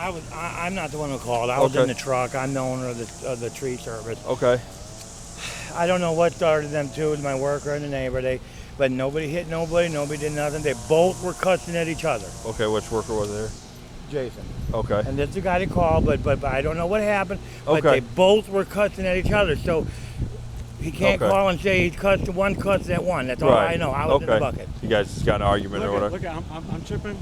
I'm not the one who called. I was in the truck. I'm the owner of the tree service. Okay. I don't know what started them two, my worker and the neighbor. But nobody hit nobody. Nobody did nothing. They both were cussing at each other. Okay, which worker was there? Jason. Okay. And that's the guy that called, but I don't know what happened. But Okay. they both were cussing at each other. So he can't call and say he cussed one cussed at one. That's all I know. I was in the bucket. You guys just got in an argument or whatever. Look, I'm tripping.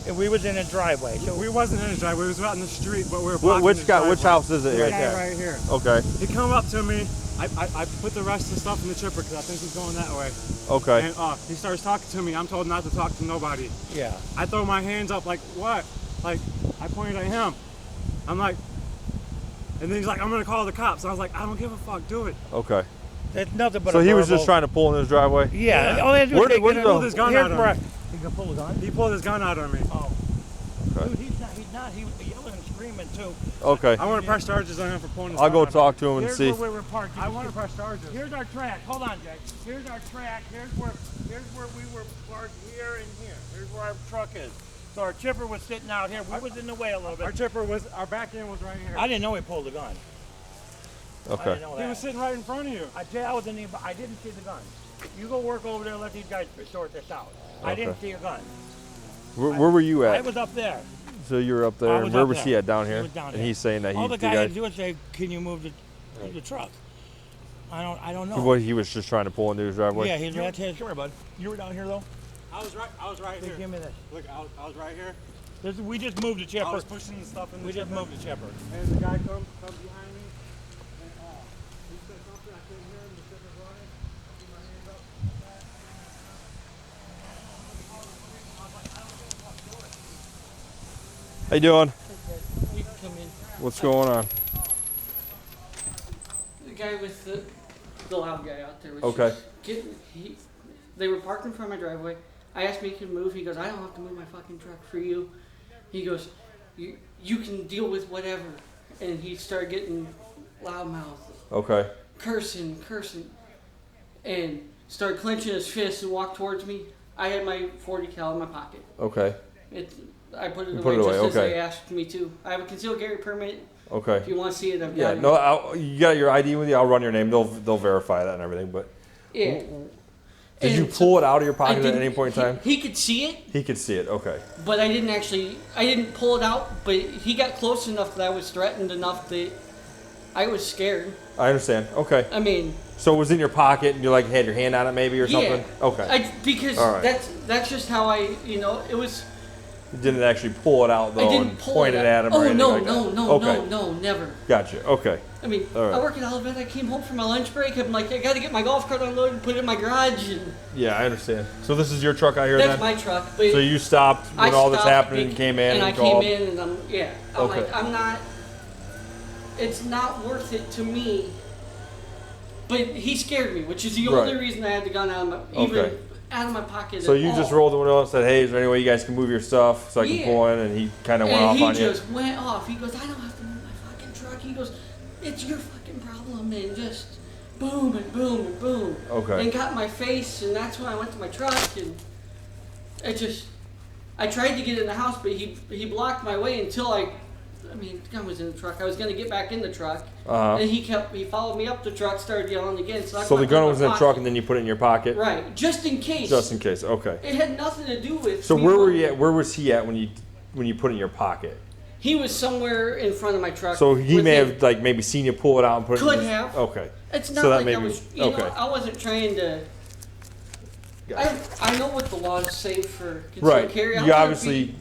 And we was in a driveway. So we wasn't in the driveway. We was out in the street, but we were blocking Which his guy? driveway. Which house is it? Right there. Right here. Okay. He come up to me. I put the rest of the stuff in the chipper because I think he's going that way. Okay. And he starts talking to me. I'm told not to talk to nobody. Yeah. I throw my hands up like, what? Like, I pointed at him. I'm like, and then he's like, I'm going to call the cops. I was like, I don't give a fuck. Do it. Okay. It's nothing but So he was just trying to pull in his driveway? Yeah. All he had to do was he pulled his gun out on me. He can pull a gun? He pulled his gun out on me. Oh. Okay. Dude, he's not. He was yelling and screaming too. Okay. I want to press charges on him for pulling his I'll gun go out talk to him and Here's see. where we were parked. I want to press charges. Here's our track. Hold on, Jake. Here's our track. Here's where we were parked here and here. Here's where our truck is. So our chipper was sitting out here. We was in the way a little bit. Our back end was right here. I didn't know he pulled the gun. I Okay. didn't know He that. was sitting right in front of you. I didn't see the gun. You go work over there and let these guys sort this out. I didn't see a gun. Where were you at? I was up there. So you were up there. I And was where up was there. he at? Down He here? was down And here. he's saying that All the the guy guy. had to do was say, "Can you move the truck?" I don't know. What, he was just trying to pull into his driveway? Yeah, he's right here. Come here, bud. You were down here though. I was right here. Give me this. Look, I was right here. We just moved the chipper. I was pushing the stuff in the We just chipper. moved the chipper. And the guy comes behind me, and he said something. I couldn't hear him. The chipper's running. I put my hands up. How you doing? You can come in. What's going on? The guy with the loud guy out there was Okay. just they were parked in front of my driveway. I asked him if he could move. He goes, I don't have to move my fucking truck for you. He goes, you can deal with whatever. And he started getting loudmouth, Okay. cursing, and started clenching his fists and walked towards me. I had my 40 cal in my pocket. Okay. I put it You away put it away, just as okay. they asked me to. I have a concealed carry permit. Okay. If you want to see it, I've Yeah. got it. No, you got your ID with you. I'll run your name. They'll verify that and everything. But Yeah. did you And pull it out of your I pocket at didn't- any point in time? He could see it, He could see it. Okay. but I didn't pull it out, but he got close enough that I was threatened enough that I was scared. I understand. Okay. I mean, So it was in your pocket and you like had your hand on it maybe or yeah. something? Okay. Because All right. that's just how it was. You didn't actually pull it out though I didn't and pull point it it out. at him Oh or anything no, like no, that? no, Okay. no, okay. Gotcha. Okay. I mean, All right. I work at Olivet. I came home from my lunch break. I'm like, I got to get my golf cart unloaded and put it in my garage. And Yeah, I understand. So this is your truck out here that's then? my truck. But So you stopped when all this happened and came in and I called? came in and I'm Okay. like, I'm not. It's not worth it to me. But he scared me, which is the only Right. reason I had the gun out of my Okay. out of my pocket. So at you just all. rolled the window and said, hey, is there any way you guys can move your stuff so I can Yeah. pull in? And he kind of went And off he on you? just went off. He goes, I don't have to move my fucking truck. He goes, it's your fucking problem, and just boom and boom and boom. Okay. And got in my face, and that's when I went to my truck, and I tried to get in the house, but he blocked my way until the gun was in the truck. I was gonna get back in the truck, Uh-huh. and he followed me up the truck, started yelling again. So, So the gun was in the truck and then you put it in your pocket? right, just in case. Just in case, okay. It had nothing to do with. So me where were moving. you at? Where was he at when you put it in your pocket? He was somewhere in front of my truck. So he may within- have maybe seen you pull it out and put it Could in his, have. Okay. It's not So that like I maybe- was, okay. I wasn't trying to. I know what the laws say for concealed Right. carry. I You wanna obviously,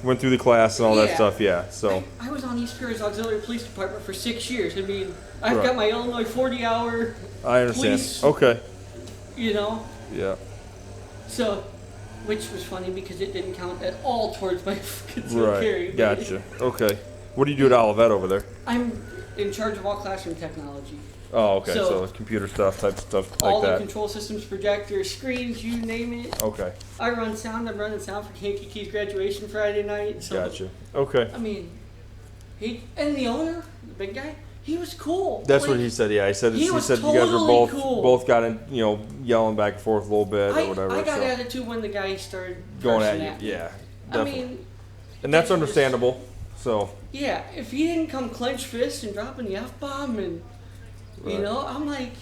went through the class and all that Yeah. stuff, yeah. So, I was on East Paris Auxiliary Police Department for 6 years. I mean, I've Right. got my Illinois 40-hour, I understand. Police- Okay. Yeah. So, which was funny because it didn't count at all towards my concealed carry. Right. but Gotcha. Okay. What do you do at Olivet over there? I'm in charge of all classroom technology. Oh, okay. So- So, computer stuff, type stuff All like the that. control systems, projectors, screens, you name it. Okay. I run sound. I'm running sound for Kankakee graduation Friday night. So, Gotcha. Okay. I mean, and the owner, the big guy, he was cool. That's Like, what he said. Yeah, he said he was you guys were totally cool. both got in, yelling back and forth a little bit or whatever. I got so. attitude when the guy started Going cursing at you. Yeah. I Definitely. mean, and that's it was- understandable. So Yeah, if he didn't come clench fists and dropping the F-bomb and, you Right. know, I'm like,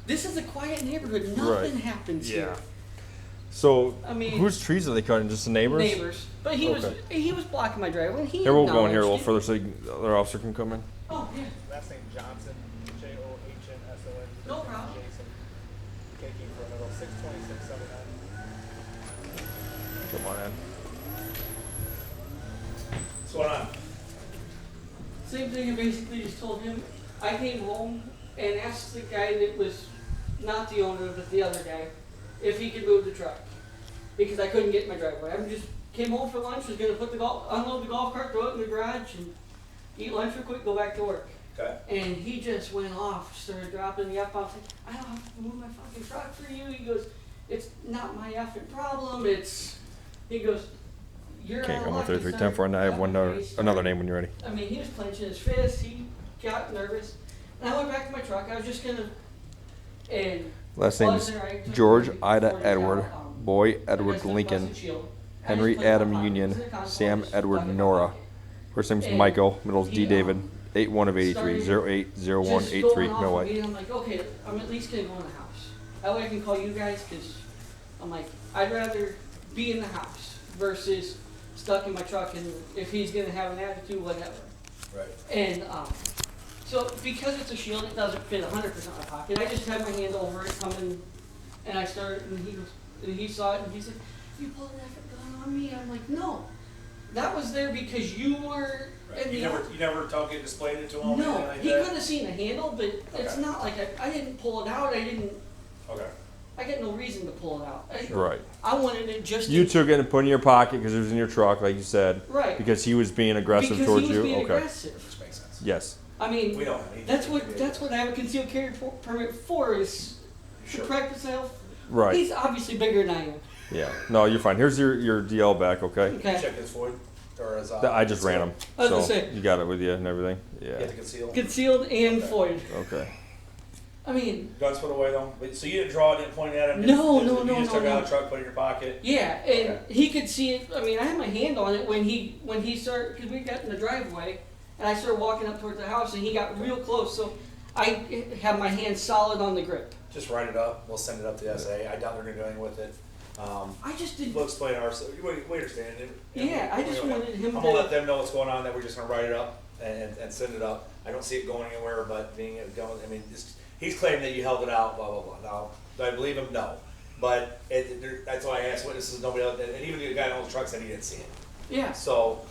this is a quiet neighborhood. Nothing Right. happens here. So I mean- whose trees are they cutting? Just the neighbors? Neighbors. But he was blocking my driveway. And he Here, we'll go in here a little acknowledged further so the other officer can come in. it. Oh, yeah. Last name Johnson, Johnsson. No problem. Jason. KK for another 62679. Come on in. What's going on? Same thing. I basically just told him. I came home and asked the guy that was not the owner, but the other guy, if he could move the truck. Because I couldn't get in my driveway. I just came home for lunch, was going to unload the golf cart, throw it in the garage, and eat lunch real quick, go back to work. Okay. And he just went off, started dropping the F-bombs. Like, I don't have to move my fucking truck for you. He goes, it's not my effing problem. He goes, you're Can't out go of on luck. 3310 and I have another name when you're ready. I mean, he was clenching his fist. He got nervous. And I went back to my truck. I was just gonna. And Last while I name was is there, I took George the Ida 40 Edward, out, Boy I Edward guess the Lincoln, busted shield. I Henry just put it in Adam my pocket. Union, It was in the console, Sam just Edward stuck it in my Nora. pocket. First name's And Michael, middle's D he, David, 81 of 83, started 080183, just going off no on way. me, and I'm like, okay, I'm at least gonna go in the house. That way I can call you guys, because I'm like, I'd rather be in the house versus stuck in my truck, and if he's gonna have an attitude, whatever. Right. And so because it's a shield, it doesn't fit 100% in my pocket. I just had my hand over it coming, and I started, and he saw it, and he said, "You pulled an effing gun on me." I'm like, "No, that was there because you were." Right. In You the never took it, displayed it to him? no, anything like he that? could have seen the handle, but it's Okay. not like I didn't pull it out. Okay. I got no reason to pull it out. Right. I wanted it just. You in- took it and put it in your pocket because it was in your truck, like you said. Right. Because he was being aggressive because towards he was you. being Okay. aggressive. Which makes sense. Yes. I mean, We don't need that's to what be that's what I have a concealed carry permit for is Sure. to protect myself. Right. He's obviously bigger than I am. Yeah. No, you're fine. Here's your DL back, okay? Okay. Check his Floyd, or his, I just ran him. I was So gonna say- you got it with you and everything? Get Yeah. the conceal. Concealed and void. Okay. I mean, Guns put away though? Wait, so you didn't draw, didn't point at him? No, You no, just no, took it no, out of no. the truck, put it in your pocket? yeah, and Okay. he could see it. I mean, I had my hand on it when he started, because we got in the driveway, and I started walking up towards the house, and he got real close. So I have my hand solid on the grip. Just write it up, we'll send it up to the SA. I doubt they're gonna do anything with it. I just didn't. We'll explain ours, we understand it. Yeah, I just wanted him I'm gonna let to. them know what's going on, that we're just gonna write it up and send it up. I don't see it going anywhere, but being it going, I mean, he's claiming that you held it out, blah, blah, blah. Now, do I believe him? No. But that's why I asked witnesses, nobody else, and even the guy who owns the truck said he didn't see it. Yeah, So,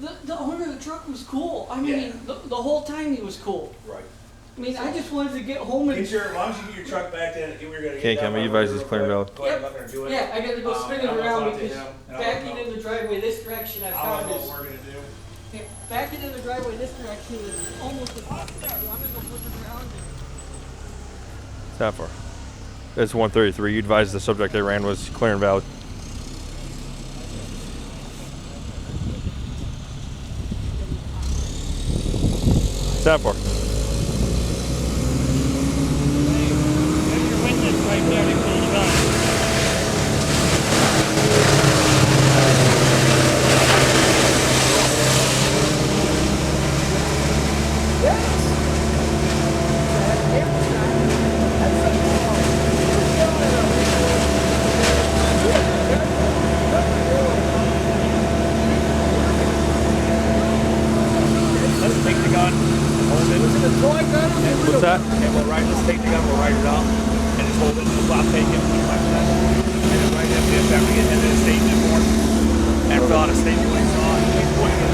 the owner of the truck was cool. I mean, Yeah. the whole time he was cool. right. I mean, I just wanted to get home and. As long as you get your truck back in and get where you're gonna Okay, get down. Cameron, you by the advise river he's clearing real out. quick. Go ahead, I'm not gonna do it. Yeah, I gotta go spin it I'm gonna around talk to because him, and I'll backing know. in the driveway this direction I I found don't know is. what we're gonna do. Okay, backing in the driveway this direction is almost as I'm gonna go flip it around. That far. It's 133. You advised the subject they ran was clear and valid. That far. There's your witness right there to pull the gun. Let's take the gun, hold it. What's that? And we'll write, let's take the gun, we'll write it up, and just hold it, I'll take it, put it in my chest. And then write it, if after we get into the statement form, and fill out a statement when he's on, he's pointing it.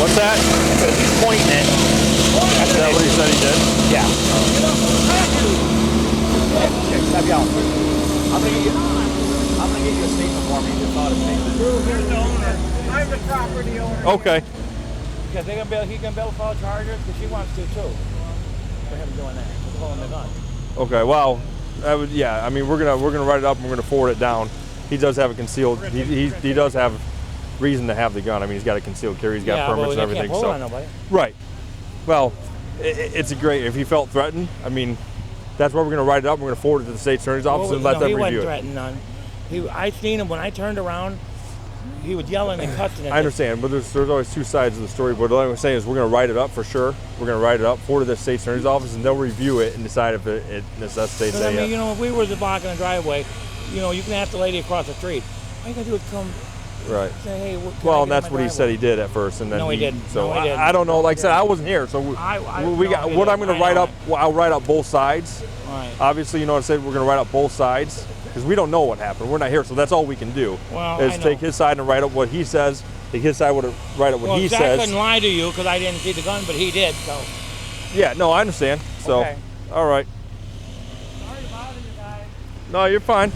What's that? Because he's pointing it. Is that what he said he did? Yeah. Stop yelling. I'm gonna get you a statement form, you just fill out a statement. Here's the owner. I'm the property owner. Okay. Because he can be able to file charges because she wants to too. For him doing that, for pulling the gun. Okay. Well, yeah. I mean, we're gonna write it up and we're gonna forward it down. He does have a concealed. He does have reason to have the gun. I mean, he's got a concealed carry. He's got permits and everything. Can't pull So on nobody. right. Well, it's a great. If he felt threatened, I mean, that's why we're gonna write it up. We're gonna forward it to the state attorney's office and let them he review wasn't it. threatening none. I seen him when I turned around. he was yelling and cussing at I understand, but there's always two sides of the story. But what I'm saying is we're going to write it up for sure. We're going to write it up, forward to the state attorney's office, and they'll review it and decide if it necessitates Because, I mean, a... you know, if we were blocking the driveway, you know, you can ask the lady across the street. All you gotta do is come Right. say, hey, can I Well, get and that's in what my he said driveway? he did at first, and then No, he didn't. So No, he didn't. I don't know. Like I said, I wasn't here, so no, we got. he What I'm didn't. going to I write know up. Well, I'll write up both sides. Right. Obviously, you know what I said. We're going to write up both sides because we don't know what happened. We're not here, so that's all we can do. Well, is I know. take his side and write up what he says. Take his side, write up what Well, he Zach says. couldn't lie to you because I didn't see the gun, but he did. So. Yeah. No, I understand. So, Okay. all right. Sorry about it, you guys. No, you're fine.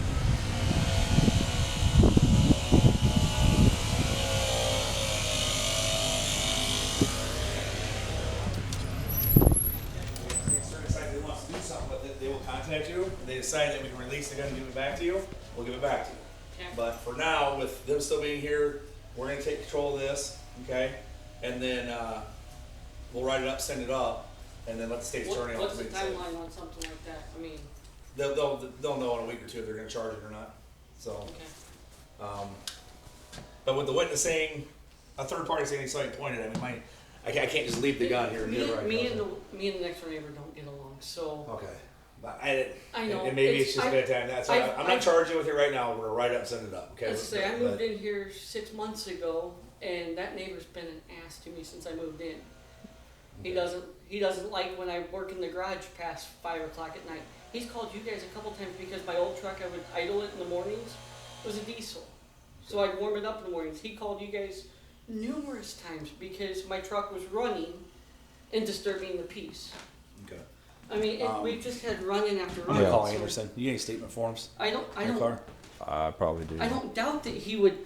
They will contact you, and they decide that we can release the gun and give it back to you, we'll give it back to you. Okay. But for now, with them still being here, we're gonna take control of this, okay? And then, we'll write it up, send it up, and then let the state's attorney What's the ultimately decide. timeline on something like that? I mean, They'll know in a week or two if they're gonna charge it or not, so. okay. But with the witness saying, a third party saying he's something pointed at me, I can't just leave the gun here and Me, give it right. me and the next door neighbor don't get along, so Okay. But I didn't. I know. And maybe it's just I- bad time. That's why I'm not charging with it right now. We're gonna write it up and send it up. Okay. let's say I But- moved in here 6 months ago, and that neighbor's been an ass to me since I moved in. He doesn't like when I work in the garage past 5 o'clock at night. He's called you guys a couple times because my old truck, I would idle it in the mornings. It was a diesel, so I'd warm it up in the mornings. He called you guys numerous times because my truck was running and disturbing the peace. Okay. I mean, we've just had running after I'm running. gonna call so Anderson. You need any statement forms? I in your don't, car? I probably do. I don't doubt that he would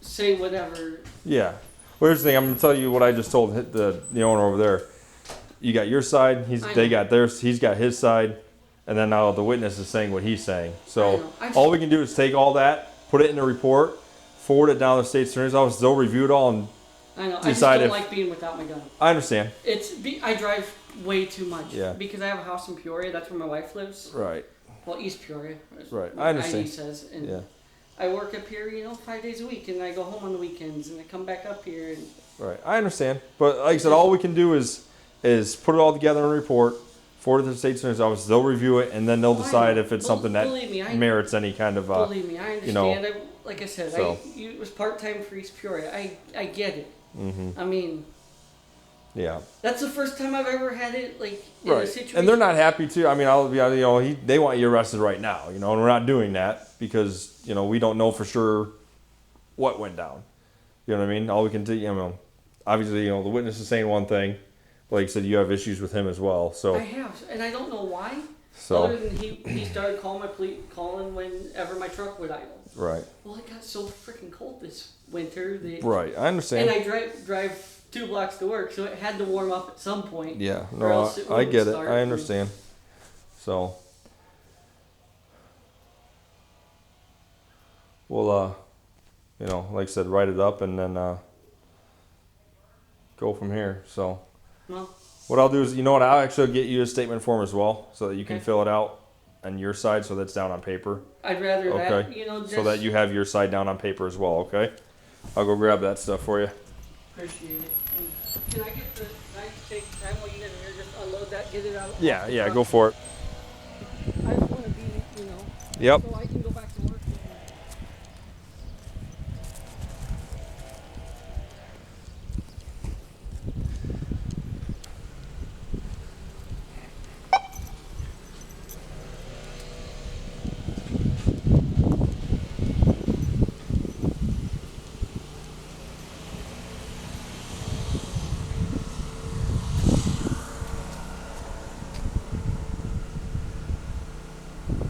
say whatever. Yeah. Well, here's the thing. I'm going to tell you what I just told the owner over there. You got your side. I They know. got theirs. He's got his side, and then now the witness is saying what he's saying. I So know. I just- all we can do is take all that, put it in a report, forward it down to the state attorney's office. They'll review it all, and I know. I just decide don't if- like being without my gun. I understand. I drive way too much. Yeah. Because I have a house in Peoria. That's where my wife lives. Right. Well, East Peoria. is Right. what I understand. ID says. And Yeah. I work up here, 5 days a week, and I go home on the weekends, and I come back up here. And Right. I understand. But like I said, all we can do is put it all together in a report, forward it to the state attorney's office. They'll review it, and then they'll Oh, I decide know. if it's Bel- something that believe me, I- merits any kind of. believe me, I you know, understand. Like I said, so. it was part time for East Peoria. I get it. Hmm. I mean, Yeah. that's the first time I've ever had it in a Right. situation. And they're not happy too. I mean, I'll be, they want you arrested right now, and we're not doing that because, we don't know for sure what went down. You know what I mean? All we can do, obviously, the witness is saying one thing. Like you said, you have issues with him as well. So, I have, and I don't know why. so Other than he started calling whenever my truck would idle. right, Well, it got so freaking cold this winter that. right. I understand. And I drive 2 blocks to work, so it had to warm up at some point. Yeah, or no, else it I wouldn't get it. start. I understand. So, we'll, like I said, write it up and then go from here. So, Well, what I'll do is, I'll actually get you a statement form as well, so that you can Okay. fill it out on your side, so that's down on paper. I'd rather that, Okay. just So that you have your side down on paper as well. Okay. I'll go grab that stuff for you. appreciate it. And can I take time while you guys are here, just unload that, get it out? off Yeah, the yeah. truck? Go for it. I just want to be, Yep. so I can go back to work.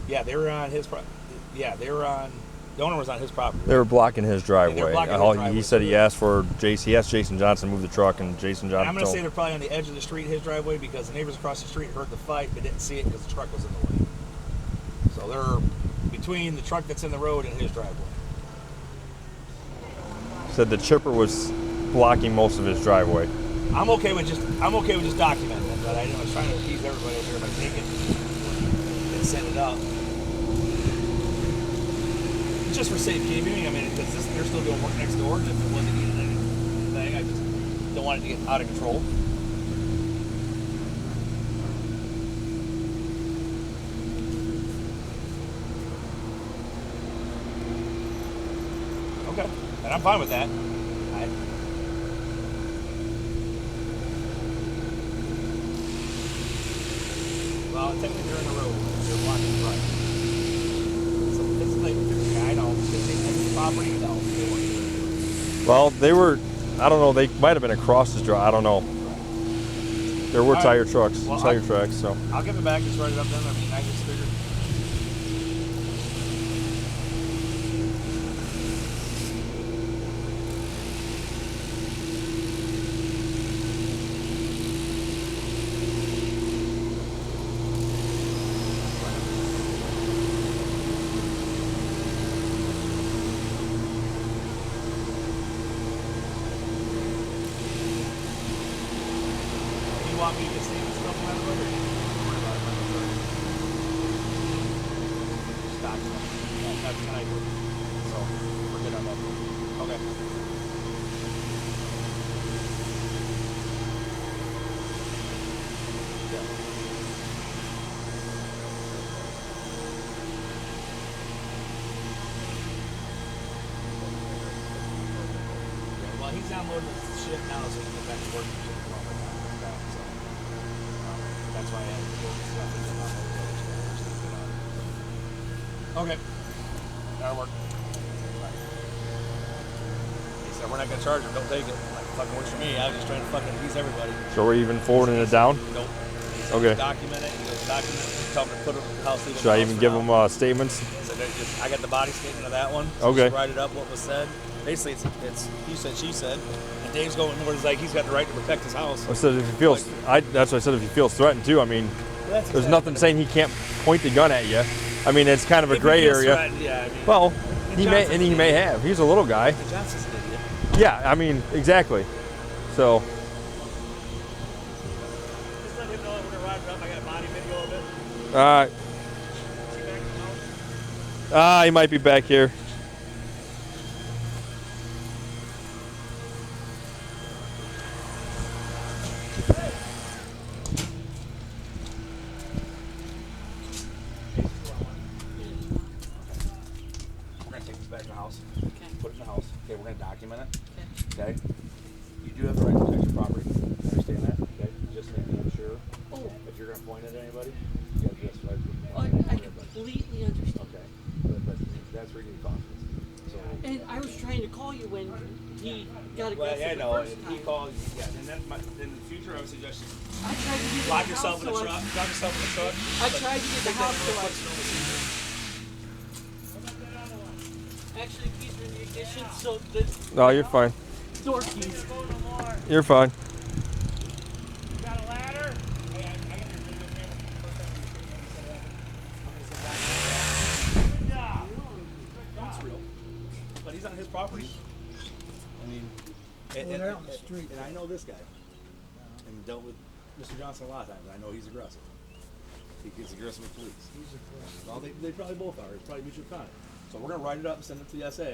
Yeah, they were on his. They were on. The owner was on his property. They were blocking his driveway. blocking his He driveway. said he asked for he asked Jason Johnson to move the truck, and Jason And Johnson I'm going to told say they're probably on the edge of the street, his driveway, because the neighbors across the street heard the fight but didn't see it because the truck was in the way. So they're between the truck that's in the road and his driveway. said the chipper was blocking most of his driveway. I'm okay with just documenting it, but I was trying to appease everybody here by taking and send it up. it's just for safekeeping. I mean, because they're still doing work next door, and if it wasn't needed anything, I just don't want it to get out of control. Okay, and I'm fine with that. Well, technically they're in the road. They're blocking the right. So physically, I know. Physically, property, no. They weren't here. Well, they were. I don't know. They might have been across the drive. I don't know. There were All tire right. trucks, Well, tire tracks. So I'll give it back. Just write it up then. I mean, I just figured. You want me to see this stuff on the road? Don't worry about it. Stop. That's tonight. So we're good on that. Okay. Yeah, well, he's downloading the shit now, so he can get back to work. So, that's why I had to do this stuff and then download the other stuff. Okay. That'll work. He said, we're not going to charge him. Don't take it. I'm like, fucking works for me. I was just trying to fucking appease everybody. so we're even forwarding it down. Nope. He said, Okay. document it. He goes, document it. Tell him to put it in the house. Should I even give them statements? So I got the body statement of that one. So Okay. just write it up, what was said. Basically, it's he said, she said. And Dave's going more like he's got the right to protect his house. I said if he feels. That's what I said. If he feels threatened too. I mean, That's there's exactly nothing what saying he can't point the gun at you. I mean, it's kind of a If he gray feels area. threatened, yeah, I mean, Well, And he Johnson's may an idiot. have. He's a little guy. Johnson's an idiot. Yeah, I mean, exactly. So, Just let him know when I arrive up. I got a body video of it. Is he back in the house? He might be back here. We're gonna take this back to the house. Okay. Put it in the house. Okay, we're gonna document it. Okay. Okay. You do have the right to protect your property. Understand that? Okay. Just making sure. Oh, If you're gonna point at anybody, you gotta just right. I completely understand. Okay. But that's where you need confidence. So. And I was trying to call you when he got Well, aggressive yeah, I the know. first If time. he calls, yeah. Then in the future, I would suggest you I tried to get lock the yourself house in the so truck. Lock yourself in the truck. I tried to get the house so actually keys are in the ignition, so the No, you're fine. door keys. You're fine. Got a ladder? Good job. It's real. But he's on his property. I mean, and I know this guy. And dealt with Mr. Johnson a lot of times. I know he's aggressive. He gets aggressive with police. He's aggressive. Well, they probably both are. It's probably mutual kind. So we're gonna write it up and send it to the SA. No,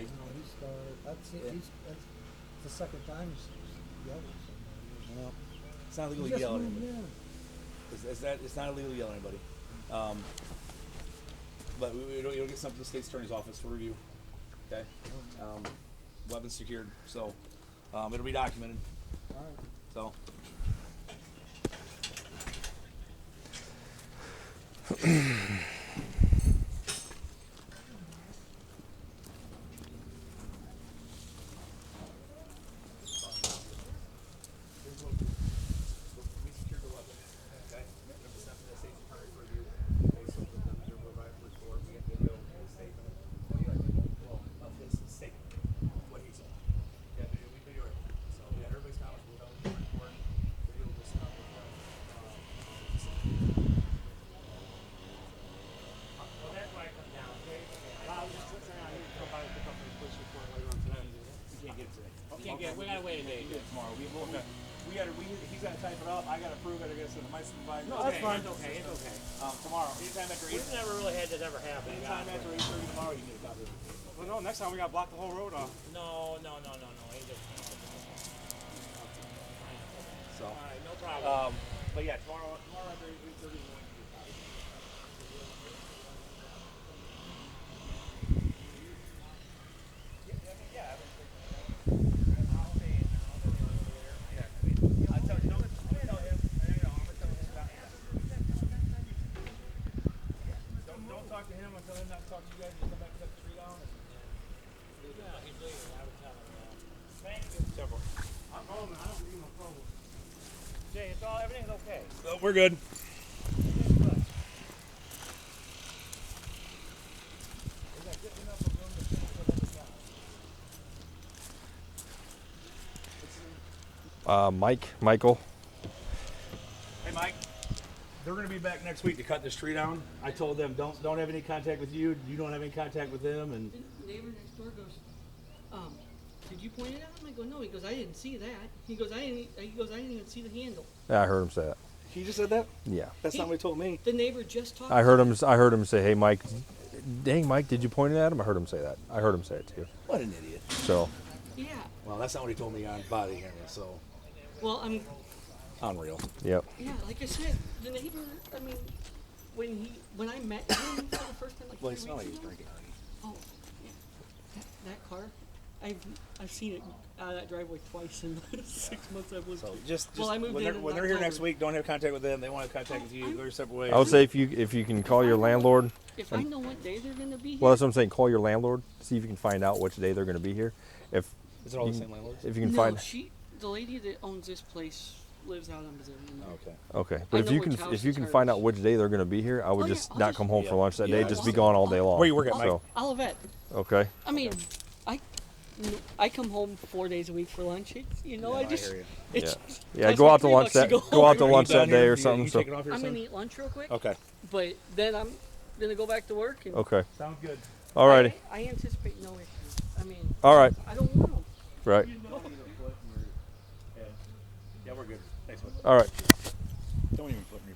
that's the second time he's yelled at somebody. Well, it's not illegal He to just yell at moved anybody. in. It's not illegal to yell at anybody. But you'll get something to the state's attorney's office for review. Okay. Weapons secured, so it'll be documented. All right. So. We gotta wait a day tomorrow. He's gotta type it up. I gotta prove it. I gotta send it to my supervisor. No, that's fine. It's okay. It's okay. Tomorrow, anytime after 8. We've never really had that ever happen. Anytime after 8:30 tomorrow, you can get a copy. Well, no, next time we gotta block the whole road off. No. Ain't just. So. All right, no problem. But yeah, tomorrow at 3:30 in the morning. Don't talk to him until him not talk to you guys. Just come back and cut the tree down. Yeah, he's leaving. I would tell him. Thank you. Simple. I'm home and I don't need no trouble. Jay, everything's okay. We're good. Michael. Hey, Mike. They're gonna be back next week to cut this tree down. I told them don't have any contact with you. You don't have any contact with them, and The neighbor next door goes, did you point it out? I go, no. He goes, I didn't see that. He goes, I didn't even see the handle. Yeah, I heard him say that. he just said that. Yeah, That's not what he told me. The neighbor just talked. I heard him say, "Hey, Mike, dang, Mike, did you point it at him?" I heard him say that. I heard him say it too. What an idiot. So, Yeah. Well, that's not what he told me on body camera. So Well, unreal. yep. yeah, like I said, the neighbor. I mean, when I met him for the first time, like Well, 3 it's not like weeks he's ago. drinking already. Oh, yeah. That car, I've seen it out of that driveway twice in the 6 months I've lived So here. just Well, I moved when in they're, in when they're here next October. week, don't have contact with them. They want to have contact with you. Go your separate ways. I would say if you can call your landlord. If I know what day they're gonna be here. Well, that's what I'm saying. Call your landlord. See if you can find out which day they're going to be here. If Is it all you the can- same landlords? If you can no, find. the lady that owns this place lives out on Missouri. Okay. Okay, I but if know you which can house if you is can hers. find out which day they're going to be here, I would Oh, yeah, just I'll not just- come home for lunch that day. Yeah, Just I'll- be gone all day long. Where you work at, Mike? So, Olivet. okay. I mean, I come home 4 days a week for lunch. It's, I I just hear you. it's Yeah, costs go me out to $3 lunch that go go out to home. lunch Are you that done day here? or something. You So taking off here I'm soon? gonna eat lunch real quick. Okay. But then I'm gonna go back to work. And okay, Sounds good. alrighty, I anticipate no issues. I mean, all right, I don't want them. right, Yeah, we're good. Thanks, man. all right. Don't even put me.